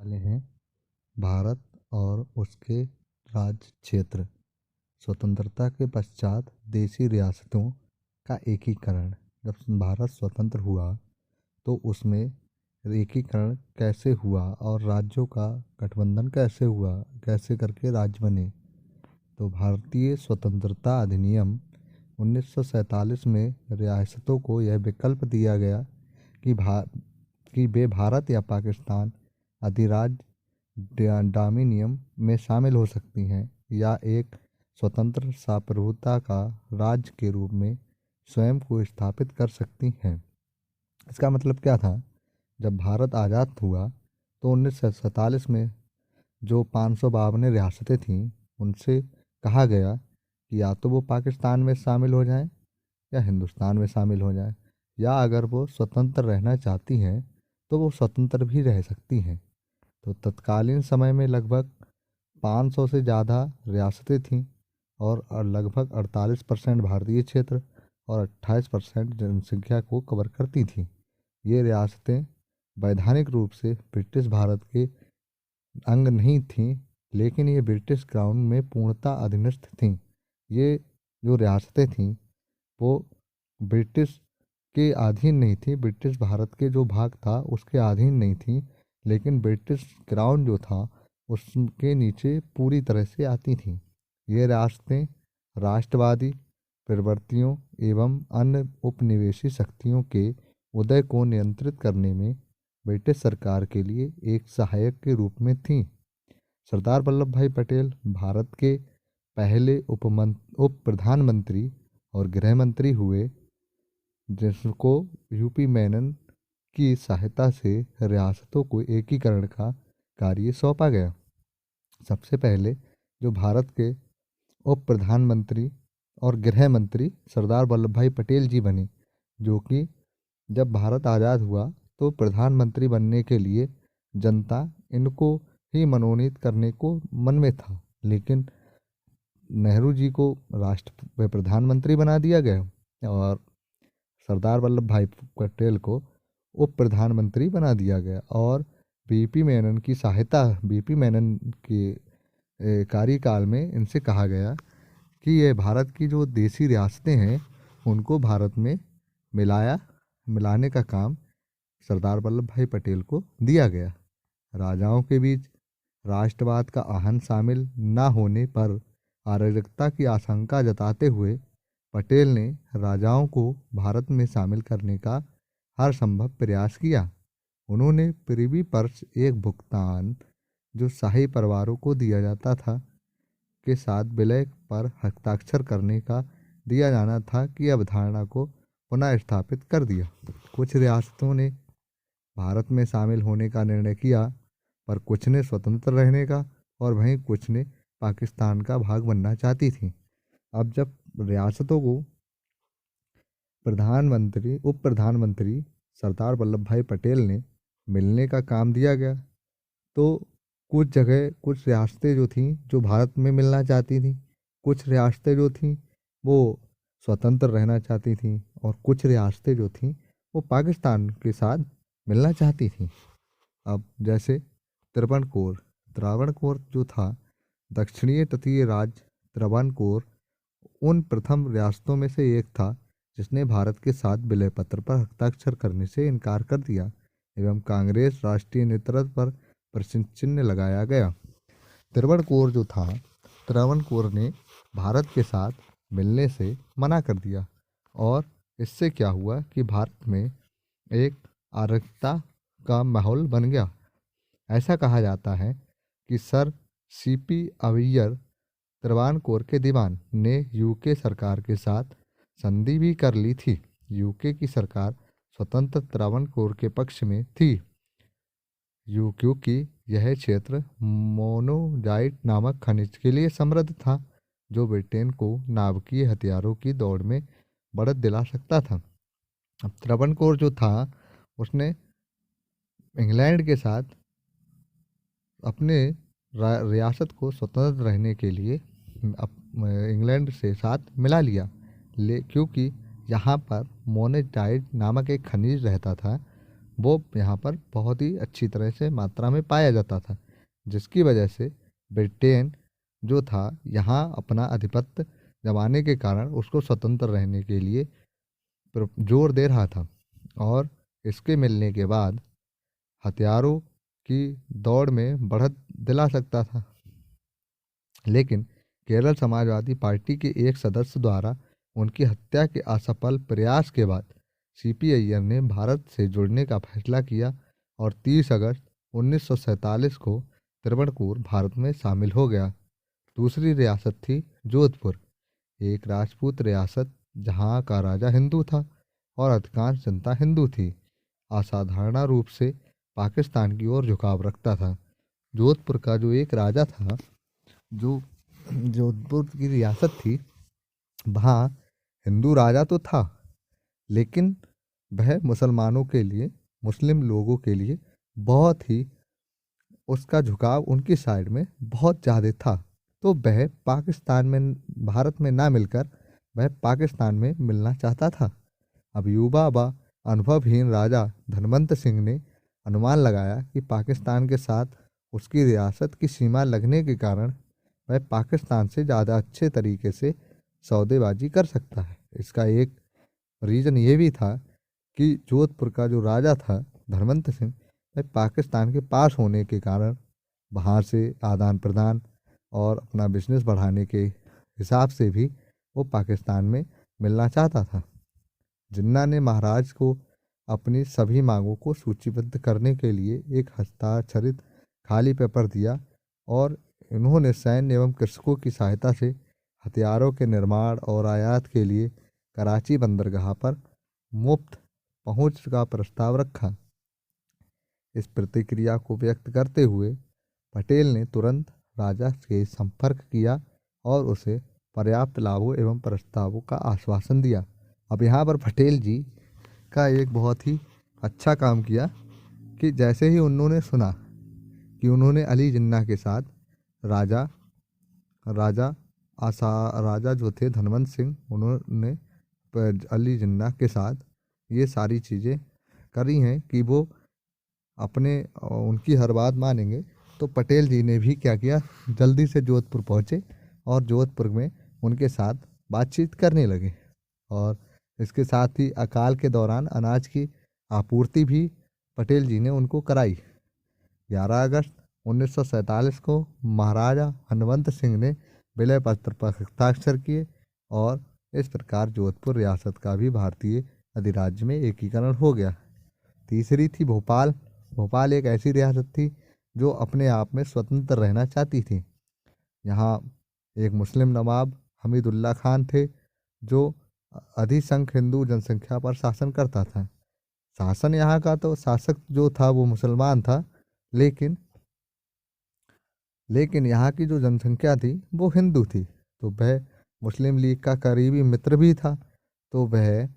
वाले हैं भारत और उसके राज्य क्षेत्र। स्वतंत्रता के पश्चात देशी रियासतों का एकीकरण। जब भारत स्वतंत्र हुआ तो उसमें एकीकरण कैसे हुआ और राज्यों का गठबंधन कैसे हुआ, कैसे करके राज्य बने। तो भारतीय स्वतंत्रता अधिनियम 1947 में रियासतों को यह विकल्प दिया गया कि वे भारत या पाकिस्तान अधिराज्य डोमिनियन में शामिल हो सकती हैं या एक स्वतंत्र संप्रभुता का राज्य के रूप में स्वयं को स्थापित कर सकती हैं। इसका मतलब क्या था? जब भारत आज़ाद हुआ तो 1947 में जो 552 रियासतें थीं उनसे कहा गया कि या तो वो पाकिस्तान में शामिल हो जाएं या हिंदुस्तान में शामिल हो जाएं, या अगर वो स्वतंत्र रहना चाहती हैं तो वो स्वतंत्र भी रह सकती हैं। तो तत्कालीन समय में लगभग 500 से ज़्यादा रियासतें थीं और लगभग 48% भारतीय क्षेत्र और 28% जनसंख्या को कवर करती थीं। ये रियासतें वैधानिक रूप से ब्रिटिश भारत के अंग नहीं थीं, लेकिन ये ब्रिटिश क्राउन में पूर्णतः अधीनस्थ थीं। ये जो रियासतें थीं वो ब्रिटिश के अधीन नहीं थी, ब्रिटिश भारत के जो भाग था उसके अधीन नहीं थी, लेकिन ब्रिटिश क्राउन जो था उसके नीचे पूरी तरह से आती थी। ये रियासतें राष्ट्रवादी प्रवृत्तियों एवं अन्य उपनिवेशी शक्तियों के उदय को नियंत्रित करने में ब्रिटिश सरकार के लिए एक सहायक के रूप में थीं। सरदार वल्लभ भाई पटेल भारत के पहले उप प्रधानमंत्री और गृह मंत्री हुए, जिसको यूपी मेनन की सहायता से रियासतों को एकीकरण का कार्य सौंपा गया। सबसे पहले जो भारत के उप प्रधानमंत्री और गृह मंत्री सरदार वल्लभ भाई पटेल जी बने, जो कि जब भारत आज़ाद हुआ तो प्रधानमंत्री बनने के लिए जनता इनको ही मनोनीत करने को मन में था, लेकिन नेहरू जी को प्रधानमंत्री बना दिया गया और सरदार वल्लभ भाई पटेल को उप प्रधानमंत्री बना दिया गया। और बीपी मेनन के कार्यकाल में इनसे कहा गया कि ये भारत की जो देसी रियासतें हैं उनको भारत में मिलाने का काम सरदार वल्लभ भाई पटेल को दिया गया। राजाओं के बीच राष्ट्रवाद का आहन शामिल न होने पर अराजकता की आशंका जताते हुए पटेल ने राजाओं को भारत में शामिल करने का हर संभव प्रयास किया। उन्होंने प्रिवी पर्स, एक भुगतान जो शाही परिवारों को दिया जाता था, के साथ विलय पर हस्ताक्षर करने का दिया जाना था कि अवधारणा को पुनः स्थापित कर दिया। कुछ रियासतों ने भारत में शामिल होने का निर्णय किया, पर कुछ ने स्वतंत्र रहने का और वहीं कुछ ने पाकिस्तान का भाग बनना चाहती थी। अब जब रियासतों को उप प्रधानमंत्री सरदार वल्लभ भाई पटेल ने मिलने का काम दिया गया, तो कुछ रियासतें जो थीं जो भारत में मिलना चाहती थीं, कुछ रियासतें जो थीं वो स्वतंत्र रहना चाहती थीं और कुछ रियासतें जो थीं वो पाकिस्तान के साथ मिलना चाहती थीं। अब जैसे त्रावणकोर जो था, दक्षिणीय तटीय राज्य त्रावणकोर उन प्रथम रियासतों में से एक था जिसने भारत के साथ विलय पत्र पर हस्ताक्षर करने से इनकार कर दिया एवं कांग्रेस राष्ट्रीय नेतृत्व पर प्रश्न चिन्ह लगाया गया। त्रावणकोर ने भारत के साथ मिलने से मना कर दिया और इससे क्या हुआ कि भारत में एक अराजकता का माहौल बन गया। ऐसा कहा जाता है कि सर सीपी अय्यर त्रावणकोर के दीवान ने यूके सरकार के साथ संधि भी कर ली थी। यूके की सरकार स्वतंत्र त्रावणकोर के पक्ष में थी क्योंकि यह क्षेत्र मोनोजाइट नामक खनिज के लिए समृद्ध था, जो ब्रिटेन को नाभिकीय हथियारों की दौड़ में बढ़त दिला सकता था। अब त्रावणकोर जो था उसने इंग्लैंड के साथ अपने रियासत को स्वतंत्र रहने के लिए इंग्लैंड से साथ मिला लिया, क्योंकि यहाँ पर मोनेजाइट नामक एक खनिज रहता था वो यहाँ पर बहुत ही अच्छी तरह से मात्रा में पाया जाता था, जिसकी वजह से ब्रिटेन जो था यहाँ अपना आधिपत्य जमाने के कारण उसको स्वतंत्र रहने के लिए जोर दे रहा था। और इसके मिलने के बाद हथियारों की दौड़ में बढ़त दिला सकता था। लेकिन केरल समाजवादी पार्टी के एक सदस्य द्वारा उनकी हत्या के असफल प्रयास के बाद सीपी अय्यर ने भारत से जुड़ने का फैसला किया और 30 अगस्त 1947 को त्रिवणकुर भारत में शामिल हो गया। दूसरी रियासत थी जोधपुर, एक राजपूत रियासत जहाँ का राजा हिंदू था और अधिकांश जनता हिंदू थी। असाधारण रूप से पाकिस्तान की ओर झुकाव रखता था। जोधपुर का जो एक राजा था, जो जोधपुर की रियासत थी, वहाँ हिंदू राजा तो था, लेकिन वह मुसलमानों के लिए, मुस्लिम लोगों के लिए बहुत ही, उसका झुकाव उनकी साइड में बहुत ज़्यादा था। तो वह पाकिस्तान में, भारत में ना मिलकर वह पाकिस्तान में मिलना चाहता था। अब युवा व अनुभवहीन राजा धनवंत सिंह ने अनुमान लगाया कि पाकिस्तान के साथ उसकी रियासत की सीमा लगने के कारण वह पाकिस्तान से ज़्यादा अच्छे तरीके से सौदेबाजी कर सकता है। इसका एक रीज़न ये भी था कि जोधपुर का जो राजा था धनवंत सिंह, वह पाकिस्तान के पास होने के कारण बाहर से आदान प्रदान और अपना बिजनेस बढ़ाने के हिसाब से भी वो पाकिस्तान में मिलना चाहता था। जिन्ना ने महाराज को अपनी सभी मांगों को सूचीबद्ध करने के लिए एक हस्ताक्षरित खाली पेपर दिया और इन्होंने सैन्य एवं कृषकों की सहायता से हथियारों के निर्माण और आयात के लिए कराची बंदरगाह पर मुफ्त पहुंच का प्रस्ताव रखा। इस प्रतिक्रिया को व्यक्त करते हुए पटेल ने तुरंत राजा से संपर्क किया और उसे पर्याप्त लाभों एवं प्रस्तावों का आश्वासन दिया। अब यहाँ पर पटेल जी का एक बहुत ही अच्छा काम किया कि जैसे ही उन्होंने सुना कि उन्होंने अली जिन्ना के साथ राजा राजा राजा जो थे धनवंत सिंह, उन्होंने अली जिन्ना के साथ ये सारी चीज़ें करी हैं कि वो अपने उनकी हर बात मानेंगे, तो पटेल जी ने भी क्या किया, जल्दी से जोधपुर पहुँचे और जोधपुर में उनके साथ बातचीत करने लगे। और इसके साथ ही अकाल के दौरान अनाज की आपूर्ति भी पटेल जी ने उनको कराई। 11 अगस्त 1947 को महाराजा हनवंत सिंह ने विलय पत्र पर हस्ताक्षर किए और इस प्रकार जोधपुर रियासत का भी भारतीय अधिराज्य में एकीकरण हो गया। तीसरी थी भोपाल। भोपाल एक ऐसी रियासत थी जो अपने आप में स्वतंत्र रहना चाहती थी। यहाँ एक मुस्लिम नवाब हमीदुल्ला खान थे जो अधिसंख्य हिंदू जनसंख्या पर शासन करता था। शासन यहाँ का तो शासक जो था वो मुसलमान था, लेकिन यहाँ की जो जनसंख्या थी वो हिंदू थी। तो वह मुस्लिम लीग का करीबी मित्र भी था, तो वह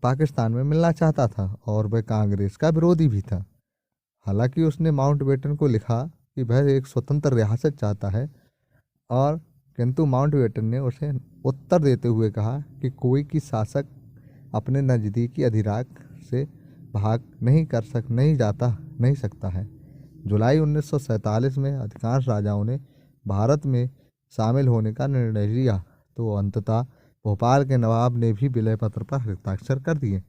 पाकिस्तान में मिलना चाहता था और वह कांग्रेस का विरोधी भी था। हालांकि उसने माउंटबेटन को लिखा कि वह एक स्वतंत्र रियासत चाहता है, और किंतु माउंटबेटन ने उसे उत्तर देते हुए कहा कि कोई की शासक अपने नज़दीकी अधिराज्य से भाग नहीं सकता है। जुलाई 1947 में अधिकांश राजाओं ने भारत में शामिल होने का निर्णय लिया, तो अंततः भोपाल के नवाब ने भी विलय पत्र पर हस्ताक्षर कर दिए।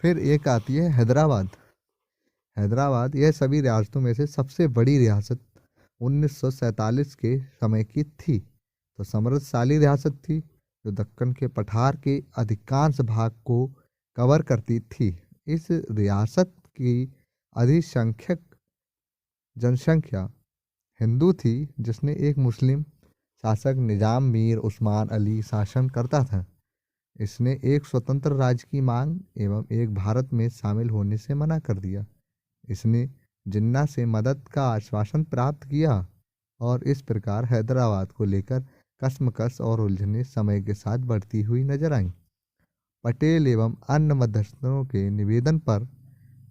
फिर एक आती है हैदराबाद। हैदराबाद यह सभी रियासतों में से सबसे बड़ी रियासत 1947 के समय की थी। तो समृद्धशाली रियासत थी जो दक्कन के पठार के अधिकांश भाग को कवर करती थी। इस रियासत की अधिसंख्यक जनसंख्या हिंदू थी, जिसने एक मुस्लिम शासक निजाम मीर उस्मान अली शासन करता था। इसने एक स्वतंत्र राज्य की मांग एवं एक भारत में शामिल होने से मना कर दिया। इसने जिन्ना से मदद का आश्वासन प्राप्त किया और इस प्रकार हैदराबाद को लेकर कश्मकश और उलझने समय के साथ बढ़ती हुई नजर आईं। पटेल एवं अन्य मध्यस्थों के निवेदन पर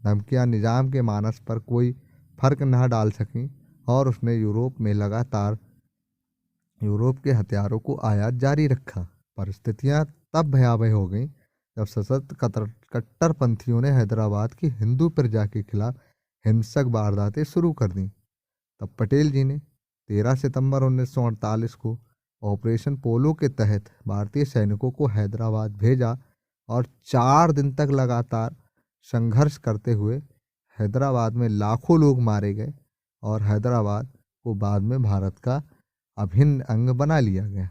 धमकियां निजाम के मानस पर कोई फर्क न डाल सकीं और उसने यूरोप में लगातार यूरोप के हथियारों को आयात जारी रखा। परिस्थितियां तब भयावह हो गईं जब सशस्त्र कट्टरपंथियों ने हैदराबाद की हिंदू प्रजा के खिलाफ हिंसक वारदातें शुरू कर दी, तब पटेल जी ने 13 सितंबर 1948 को ऑपरेशन पोलो के तहत भारतीय सैनिकों को हैदराबाद भेजा और 4 दिन तक लगातार संघर्ष करते हुए हैदराबाद में लाखों लोग मारे गए और हैदराबाद को बाद में भारत का अभिन्न अंग बना लिया गया।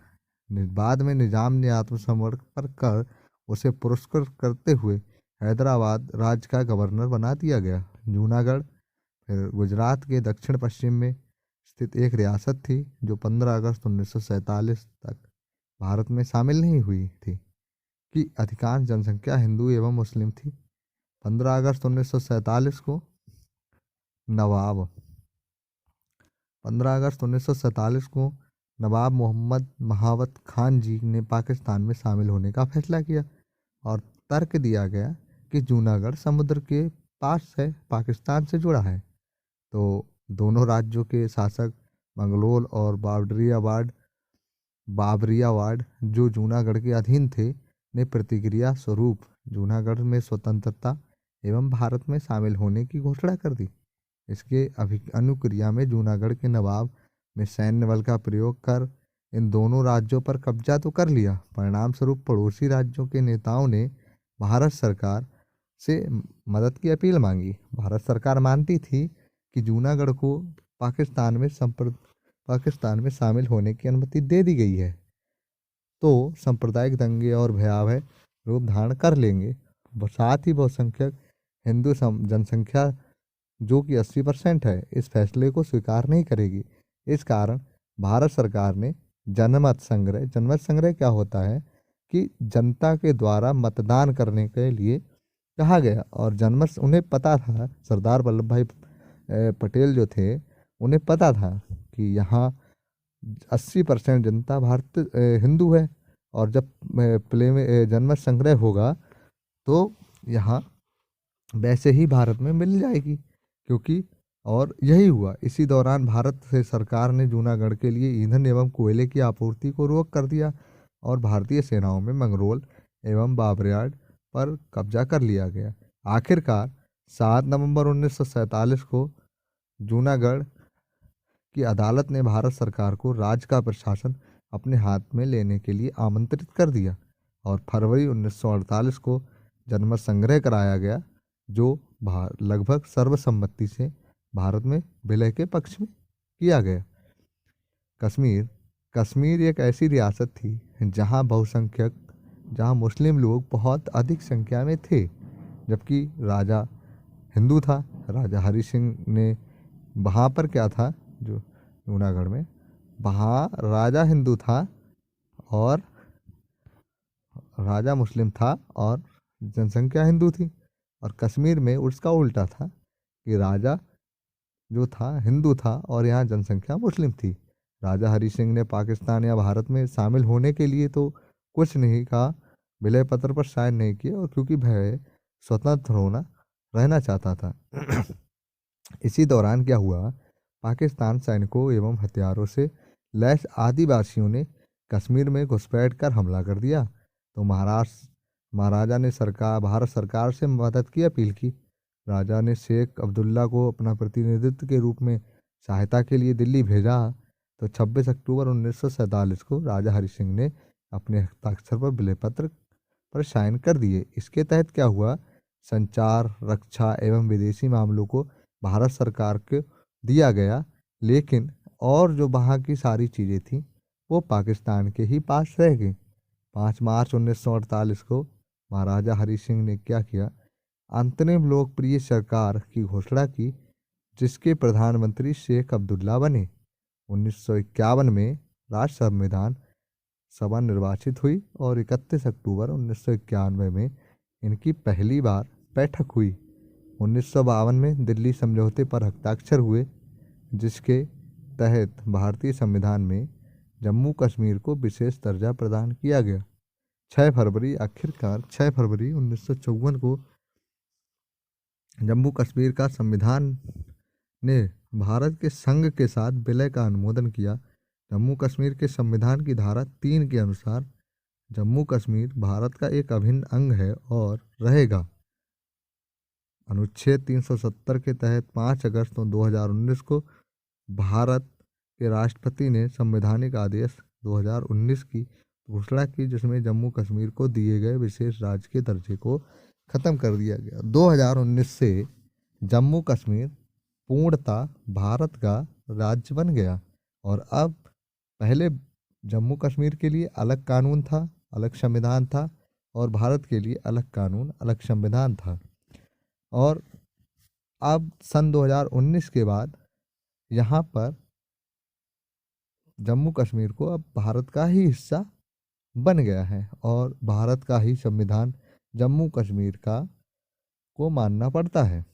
बाद में निजाम ने आत्मसमर्पण कर उसे पुरस्कृत करते हुए हैदराबाद राज्य का गवर्नर बना दिया गया। जूनागढ़ फिर गुजरात के दक्षिण पश्चिम में स्थित एक रियासत थी जो 15 अगस्त 1947 तक भारत में शामिल नहीं हुई थी, कि अधिकांश जनसंख्या हिंदू एवं मुस्लिम थी। 15 अगस्त 1947 को नवाब 15 अगस्त 1947 को नवाब मोहम्मद महावत खान जी ने पाकिस्तान में शामिल होने का फैसला किया और तर्क दिया गया कि जूनागढ़ समुद्र के पास है, पाकिस्तान से जुड़ा है। तो दोनों राज्यों के शासक मंगलोल और बाबरियावाड जो जूनागढ़ के अधीन थे, ने प्रतिक्रिया स्वरूप जूनागढ़ में स्वतंत्रता एवं भारत में शामिल होने की घोषणा कर दी। इसके अनुक्रिया में जूनागढ़ के नवाब ने सैन्य बल का प्रयोग कर इन दोनों राज्यों पर कब्जा तो कर लिया। परिणाम स्वरूप पड़ोसी राज्यों के नेताओं ने भारत सरकार से मदद की अपील मांगी। भारत सरकार मानती थी कि जूनागढ़ को पाकिस्तान में शामिल होने की अनुमति दे दी गई है तो सांप्रदायिक दंगे और भयावह रूप धारण कर लेंगे। साथ ही बहुसंख्यक हिंदू जनसंख्या जो कि 80% है, इस फैसले को स्वीकार नहीं करेगी। इस कारण भारत सरकार ने जनमत संग्रह क्या होता है कि जनता के द्वारा मतदान करने के लिए कहा गया और जनमत उन्हें पता था, सरदार वल्लभ भाई पटेल जो थे उन्हें पता था कि यहाँ 80% जनता हिंदू है और जब प्ले में जनमत संग्रह होगा तो यहाँ वैसे ही भारत में मिल जाएगी, क्योंकि और यही हुआ। इसी दौरान भारत से सरकार ने जूनागढ़ के लिए ईंधन एवं कोयले की आपूर्ति को रोक कर दिया और भारतीय सेनाओं में मंगरोल एवं बाबरियाड पर कब्जा कर लिया गया। आखिरकार 7 नवंबर 1947 को जूनागढ़ की अदालत ने भारत सरकार को राज्य का प्रशासन अपने हाथ में लेने के लिए आमंत्रित कर दिया और फरवरी 1948 को जनमत संग्रह कराया गया, जो लगभग सर्वसम्मति से भारत में विलय के पक्ष में किया गया। कश्मीर एक ऐसी रियासत थी जहां मुस्लिम लोग बहुत अधिक संख्या में थे, जबकि राजा हिंदू था। राजा हरि सिंह ने वहाँ पर क्या था, जो जूनागढ़ में वहाँ राजा हिंदू था और राजा मुस्लिम था और जनसंख्या हिंदू थी। और कश्मीर में उसका उल्टा था कि राजा जो था हिंदू था और यहाँ जनसंख्या मुस्लिम थी। राजा हरि सिंह ने पाकिस्तान या भारत में शामिल होने के लिए तो कुछ नहीं कहा, विलय पत्र पर साइन नहीं किया, और क्योंकि वह स्वतंत्र रहना चाहता था। इसी दौरान क्या हुआ, पाकिस्तान सैनिकों एवं हथियारों से लैस आदिवासियों ने कश्मीर में घुसपैठ कर हमला कर दिया। तो महाराजा ने भारत सरकार से मदद की अपील की। राजा ने शेख अब्दुल्ला को अपना प्रतिनिधित्व के रूप में सहायता के लिए दिल्ली भेजा। तो 26 अक्टूबर 1947 को राजा हरि सिंह ने अपने हस्ताक्षर पर विलय पत्र पर साइन कर दिए। इसके तहत क्या हुआ, संचार, रक्षा एवं विदेशी मामलों को भारत सरकार को दिया गया, लेकिन और जो वहाँ की सारी चीज़ें थी वो पाकिस्तान के ही पास रह गई। 5 मार्च 1948 को महाराजा हरि सिंह ने क्या किया, अंतरिम लोकप्रिय सरकार की घोषणा की, जिसके प्रधानमंत्री शेख अब्दुल्ला बने। 1951 में राज्य संविधान सभा निर्वाचित हुई और 31 अक्टूबर 1991 में इनकी पहली बार बैठक हुई। 1952 में दिल्ली समझौते पर हस्ताक्षर हुए, जिसके तहत भारतीय संविधान में जम्मू कश्मीर को विशेष दर्जा प्रदान किया गया। 6 फरवरी 1954 को जम्मू कश्मीर का संविधान ने भारत के संघ के साथ विलय का अनुमोदन किया। जम्मू कश्मीर के संविधान की धारा 3 के अनुसार जम्मू कश्मीर भारत का एक अभिन्न अंग है और रहेगा। अनुच्छेद 370 के तहत 5 अगस्त 2019 को भारत के राष्ट्रपति ने संवैधानिक आदेश 2019 की घोषणा की, जिसमें जम्मू कश्मीर को दिए गए विशेष राज्य के दर्जे को खत्म कर दिया गया। 2019 से जम्मू कश्मीर पूर्णतः भारत का राज्य बन गया। और अब पहले जम्मू कश्मीर के लिए अलग कानून था, अलग संविधान था, और भारत के लिए अलग कानून, अलग संविधान था। और अब सन 2019 के बाद यहाँ पर जम्मू कश्मीर को अब भारत का ही हिस्सा बन गया है और भारत का ही संविधान जम्मू कश्मीर का को मानना पड़ता है।